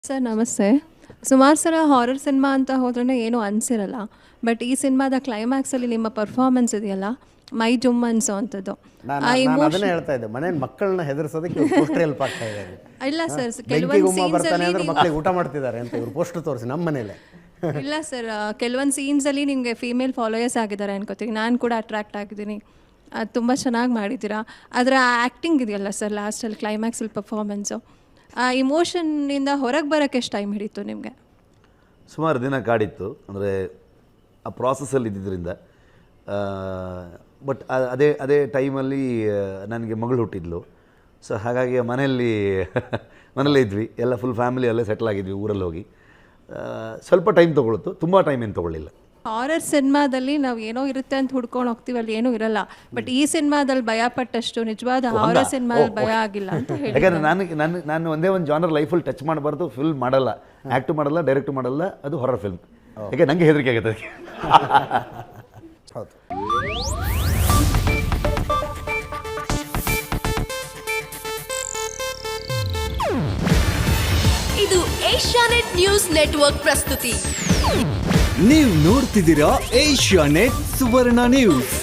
Sir ನಮಸ್ತೆ. ಸುಮಾರು ಸಲ ಹಾರರ್ ಸಿನಿಮಾ ಅಂತ ಹೋದ್ರೇ ಏನೂ ಅನಿಸಿರಲ್ಲ. ಬಟ್ ಈ ಸಿನಿಮಾದ ಕ್ಲೈಮ್ಯಾಕ್ಸಲ್ಲಿ ನಿಮ್ಮ ಪರ್ಫಾರ್ಮೆನ್ಸ್ ಇದೆಯಲ್ಲ, ಮೈ ಜುಮ್ ಅನ್ಸೋ ಅಂಥದ್ದು. ನಾನು ಅದನ್ನೇ ಹೇಳ್ತಾ ಇದ್ದೆ, ಮನೇಲಿ ಮಕ್ಕಳನ್ನ ಹೆದರ್ಸೋದಕ್ಕೆ ಇವ್ರು ಪೋಸ್ಟರ್ ಹೆಲ್ಪ್ ಆಗ್ತಾ ಇದೆ. ಇಲ್ಲ ಸರ್, ಬೆಂಕಿ ಕೆಲವೊಂದು ಗುಮ್ಮ ಬರ್ತಾನೆ ಅಂದ್ರೆ ಮಕ್ಕಳಿಗೆ ಊಟ ಮಾಡ್ತಿದ್ದಾರೆ ಅಂತ ಇವ್ರು ಪೋಸ್ಟರ್ ತೋರಿಸಿ ನಮ್ಮ ಮನೇಲೆ. ಇಲ್ಲ ಸರ್, ಕೆಲವೊಂದು ಸೀನ್ಸಲ್ಲಿ ನಿಮಗೆ ಫೀಮೇಲ್ ಫಾಲೋಯರ್ಸ್ ಆಗಿದ್ದಾರೆ ಅನ್ಕೋತೀನಿ. ನಾನು ಕೂಡ ಅಟ್ರಾಕ್ಟ್ ಆಗಿದ್ದೀನಿ. ಅದು ತುಂಬ ಚೆನ್ನಾಗಿ ಮಾಡಿದ್ದೀರಾ. ಅದರ ಆ್ಯಕ್ಟಿಂಗ್ ಇದೆಯಲ್ಲ ಸರ್, ಲಾಸ್ಟಲ್ಲಿ ಕ್ಲೈಮ್ಯಾಕ್ಸಲ್ಲಿ ಪರ್ಫಾರ್ಮೆನ್ಸು, ಆ ಇಮೋಷನ್ನಿಂದ ಹೊರಗೆ ಬರೋಕ್ಕೆ ಎಷ್ಟು ಟೈಮ್ ಹಿಡಿತು ನಿಮಗೆ? ಸುಮಾರು ದಿನ ಕಾಡಿತ್ತು. ಅಂದರೆ ಆ ಪ್ರಾಸೆಸ್ಸಲ್ಲಿ ಇದ್ದಿದ್ದರಿಂದ. ಬಟ್ ಅದೇ ಟೈಮಲ್ಲಿ ನನಗೆ ಮಗಳು ಹುಟ್ಟಿದ್ಲು. ಸೊ ಹಾಗಾಗಿ ಮನೆಯಲ್ಲೇ ಇದ್ವಿ, ಎಲ್ಲ ಫುಲ್ ಫ್ಯಾಮಿಲಿ ಅಲ್ಲೇ ಸೆಟ್ಲ್ ಆಗಿದ್ವಿ ಊರಲ್ಲಿ ಹೋಗಿ. ಸ್ವಲ್ಪ ಟೈಮ್ ತೊಗೊಳ್ತು, ತುಂಬ ಟೈಮ್ ಏನು ತೊಗೊಳ್ಳಿಲ್ಲ. ಹಾರರ್ ಸಿನಿಮಾದಲ್ಲಿ ನಾವು ಏನೋ ಇರುತ್ತೆ ಅಂತ ಹುಡ್ಕೊಂಡು ಹೋಗ್ತೀವಿ, ಅಲ್ಲಿ ಏನೂ ಇರಲ್ಲ. ಬಟ್ ಈ ಸಿನಿಮಾದಲ್ಲಿ ಭಯ ಪಟ್ಟಷ್ಟು ನಿಜವಾದ ಹಾರರ್ ಸಿನಿಮಾದಲ್ಲಿ ಭಯ ಆಗಿಲ್ಲ ಅಂತ ಹೇಳಿ. ಯಾಕಂದರೆ ನಾನು ಒಂದೇ ಒಂದು ಜಾನರ್ ಲೈಫಲ್ಲಿ ಟಚ್ ಮಾಡಬಾರ್ದು, ಫಿಲ್ಮ್ ಮಾಡಲ್ಲ, ಆ್ಯಕ್ಟು ಮಾಡಲ್ಲ, ಡೈರೆಕ್ಟು ಮಾಡಲ್ಲ, ಅದು ಹಾರರ್ ಫಿಲ್ಮ್. ಯಾಕೆ ನನಗೆ ಹೆದರಿಕೆ ಆಗುತ್ತೆ ಅದಕ್ಕೆ. ಹೌದು. ಇದು ಏಷ್ಯಾನೆಟ್ ನ್ಯೂಸ್ ನೆಟ್ವರ್ಕ್ ಪ್ರಸ್ತುತಿ. ನೀವು ನೋಡ್ತಿದ್ದೀರಾ ಏಷ್ಯಾನೆಟ್ ಸುವರ್ಣ ನ್ಯೂಸ್.